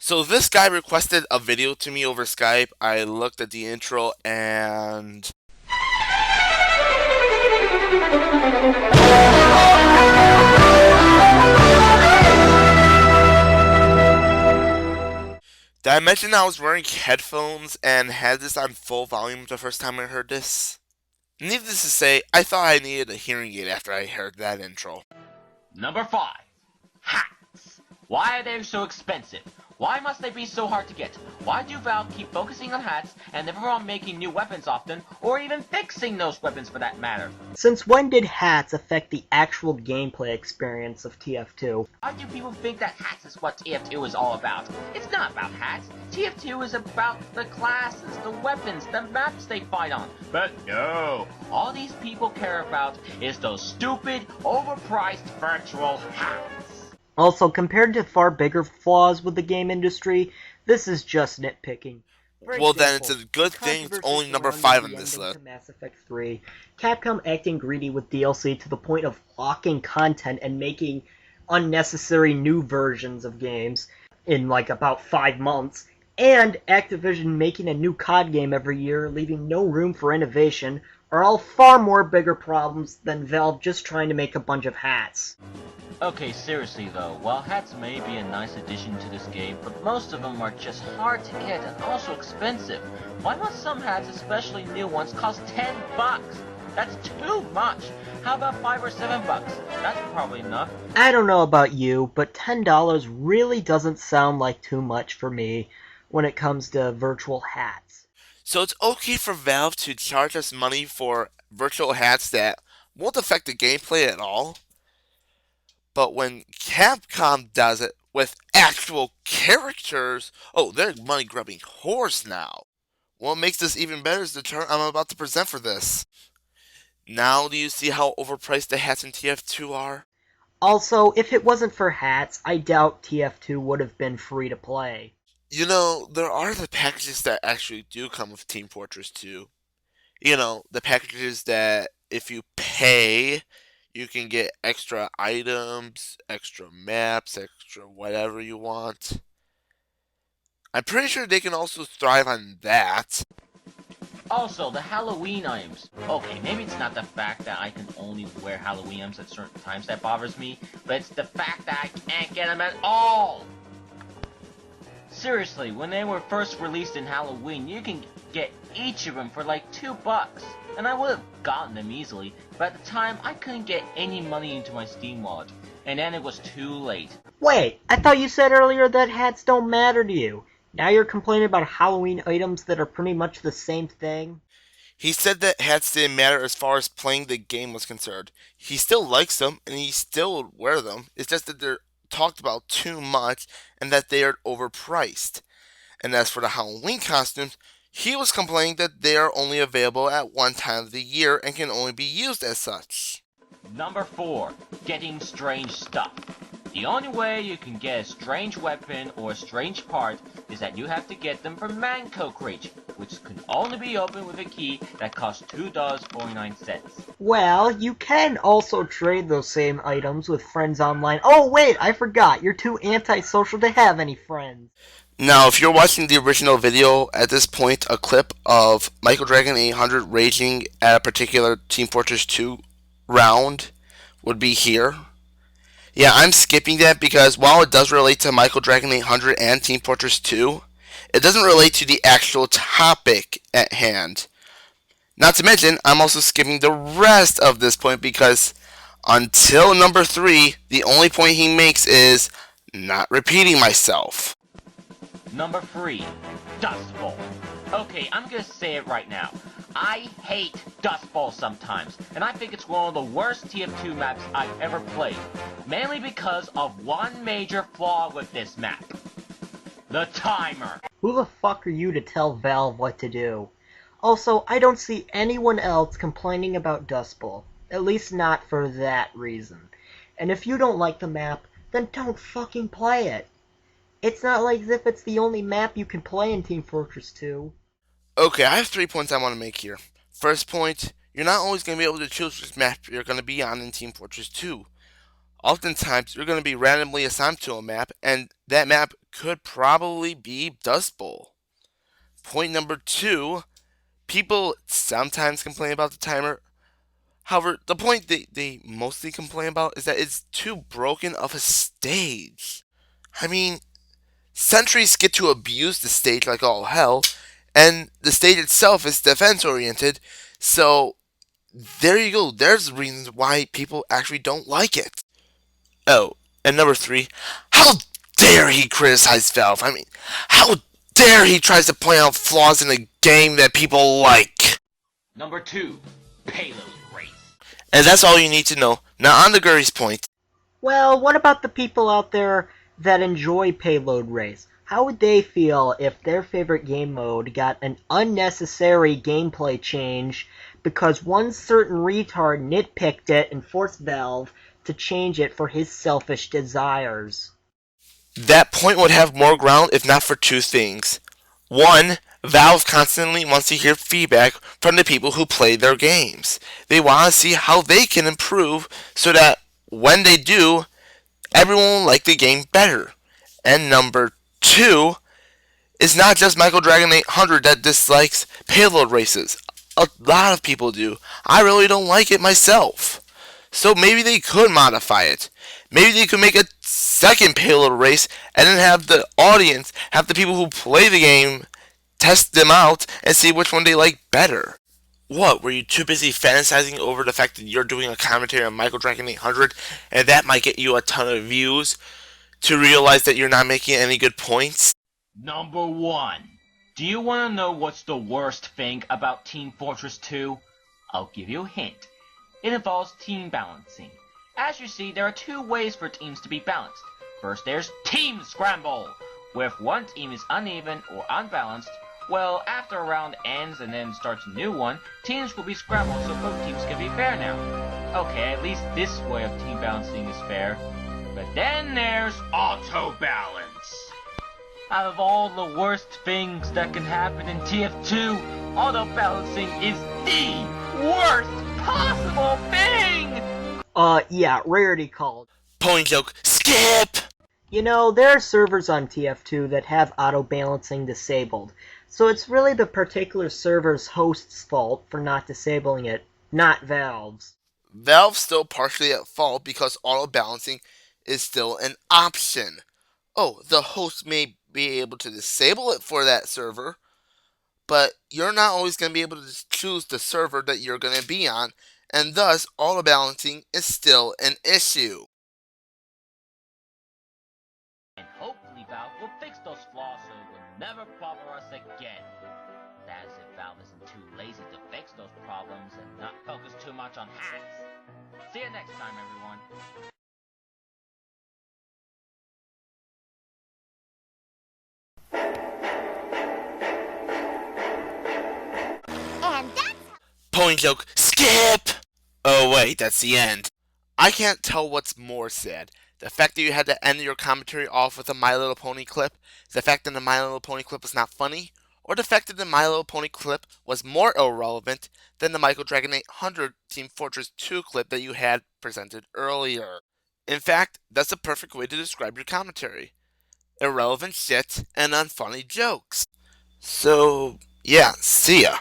So this guy requested a video to me over Skype. I looked at the intro and did I mention I was wearing headphones and had this on full volume the first time I heard this? Needless to say, I thought I needed a hearing aid after I heard that intro. Number 5. Hats. Why are they so expensive? Why must they be so hard to get? Why do Valve keep focusing on hats and never on making new weapons often, or even fixing those weapons for that matter? Since when did hats affect the actual gameplay experience of TF2? Why do people think that hats is what TF2 is all about? It's not about hats. TF2 is about the classes, the weapons, the maps they fight on. But no, all these people care about is those stupid, overpriced virtual hats. Also, compared to far bigger flaws with the game industry, this is just nitpicking. For Well, then it's example, a good thing it's controversy only number surrounding 5 on the this ending list. to Mass Effect 3, Capcom acting greedy with DLC to the point of locking content and making unnecessary new versions of games in like about 5 months, and Activision making a new COD game every year, leaving no room for innovation, are all far more bigger problems than Valve just trying to make a bunch of hats. Okay, seriously though, while hats may be a nice addition to this game, but most of them are just hard to get and also expensive. Why must some hats, especially new ones, cost 10 bucks? That's too much! How about 5 or 7 bucks? That's probably enough. I don't know about you, but $10 really doesn't sound like too much for me when it comes to virtual hats. So it's okay for Valve to charge us money for virtual hats that won't affect the gameplay at all. But when Capcom does it with actual characters, oh, they're money grubbing whores now. What makes this even better is the term I'm about to present for this. Now do you see how overpriced the hats in TF2 are? Also, if it wasn't for hats, I doubt TF2 would have been free to play. You know, there are the packages that actually do come with Team Fortress 2. You know, the packages that if you pay, you can get extra items, extra maps, extra whatever you want. I'm pretty sure they can also thrive on that. Also, the Halloween items. Okay, maybe it's not the fact that I can only wear Halloween items at certain times that bothers me, but it's the fact that I can't get them at all! Seriously, when they were first released in Halloween, you can get each of them for like 2 bucks. And I would have gotten them easily, but at the time I couldn't get any money into my Steam wallet. And then it was too late. Wait, I thought you said earlier that hats don't matter to you. Now you're complaining about Halloween items that are pretty much the same thing? He said that hats didn't matter as far as playing the game was concerned. He still likes them and he still would wear them. It's just that they're talked about too much and that they are overpriced. And as for the Halloween costumes, he was complaining that they are only available at one time of the year and can only be used as such. Number 4. Getting strange stuff. The only way you can get a strange weapon or a strange part is that you have to get them from Manco Crate, which can only be opened with a key that costs $2.49. Well, you can also trade those same items with friends online. Oh wait, I forgot, you're too antisocial to have any friends. Now, if you're watching the original video, at this point, a clip of Michael Dragon 800 raging at a particular Team Fortress 2 round would be here. Yeah, I'm skipping that because while it does relate to Michael Dragon 800 and Team Fortress 2, it doesn't relate to the actual topic at hand. Not to mention, I'm also skipping the rest of this point because until number 3, the only point he makes is not repeating myself. Number 3. Dust Bowl. Okay, I'm gonna say it right now. I hate Dust Bowl sometimes, and I think it's one of the worst TF2 maps I've ever played. Mainly because of one major flaw with this map. The timer. Who the fuck are you to tell Valve what to do? Also, I don't see anyone else complaining about Dust Bowl. At least not for that reason. And if you don't like the map, then don't fucking play it. It's not like as if it's the only map you can play in Team Fortress 2. Okay, I have 3 points I want to make here. First point, you're not always going to be able to choose which map you're going to be on in Team Fortress 2. Oftentimes, you're going to be randomly assigned to a map, and that map could probably be Dust Bowl. Point number 2, people sometimes complain about the timer. However, the point they mostly complain about is that it's too broken of a stage. I mean, Sentries get to abuse the stage like all hell, and the stage itself is defense oriented, so there you go. There's reasons why people actually don't like it. Oh, and number 3, how dare he criticize Valve? I mean, how dare he tries to point out flaws in a game that people like? Number 2, payload race. And that's all you need to know. Now on to Guri's point. Well, what about the people out there that enjoy Payload Race? How would they feel if their favorite game mode got an unnecessary gameplay change because one certain retard nitpicked it and forced Valve to change it for his selfish desires? That point would have more ground if not for 2 things. 1, Valve constantly wants to hear feedback from the people who play their games. They want to see how they can improve so that when they do, everyone will like the game better. And number 2, it's not just Michael Dragon 800 that dislikes payload races. A lot of people do. I really don't like it myself. So maybe they could modify it. Maybe they could make a second payload race and then have the audience, have the people who play the game, test them out and see which one they like better. What, were you too busy fantasizing over the fact that you're doing a commentary on Michael Dragon 800 and that might get you a ton of views to realize that you're not making any good points? Number 1. Do you want to know what's the worst thing about Team Fortress 2? I'll give you a hint. It involves team balancing. As you see, there are 2 ways for teams to be balanced. First, there's Team Scramble, where if one team is uneven or unbalanced, well, after a round ends and then starts a new one, teams will be scrambled so both teams can be fair now. Okay, at least this way of team balancing is fair. But then there's Auto Balance. Out of all the worst things that can happen in TF2, Auto Balancing is the worst possible thing! Yeah, rarity called. Point joke, skip! You know, there are servers on TF2 that have auto-balancing disabled, so it's really the particular server's host's fault for not disabling it, not Valve's. Valve's still partially at fault because auto balancing is still an option. Oh, the host may be able to disable it for that server, but you're not always going to be able to choose the server that you're going to be on, and thus auto balancing is still an issue. And hopefully Valve will fix those flaws so it will never bother us again. That is if Valve isn't too lazy to fix those problems and not focus too much on hacks. See you next time, everyone. And that's Point joke, skip! Oh wait, that's the end. I can't tell what's more sad. The fact that you had to end your commentary off with a My Little Pony clip, the fact that the My Little Pony clip was not funny, or the fact that the My Little Pony clip was more irrelevant than the Michael Dragon 800 Team Fortress 2 clip that you had presented earlier. In fact, that's a perfect way to describe your commentary. Irrelevant shit and unfunny jokes. So, yeah, see ya.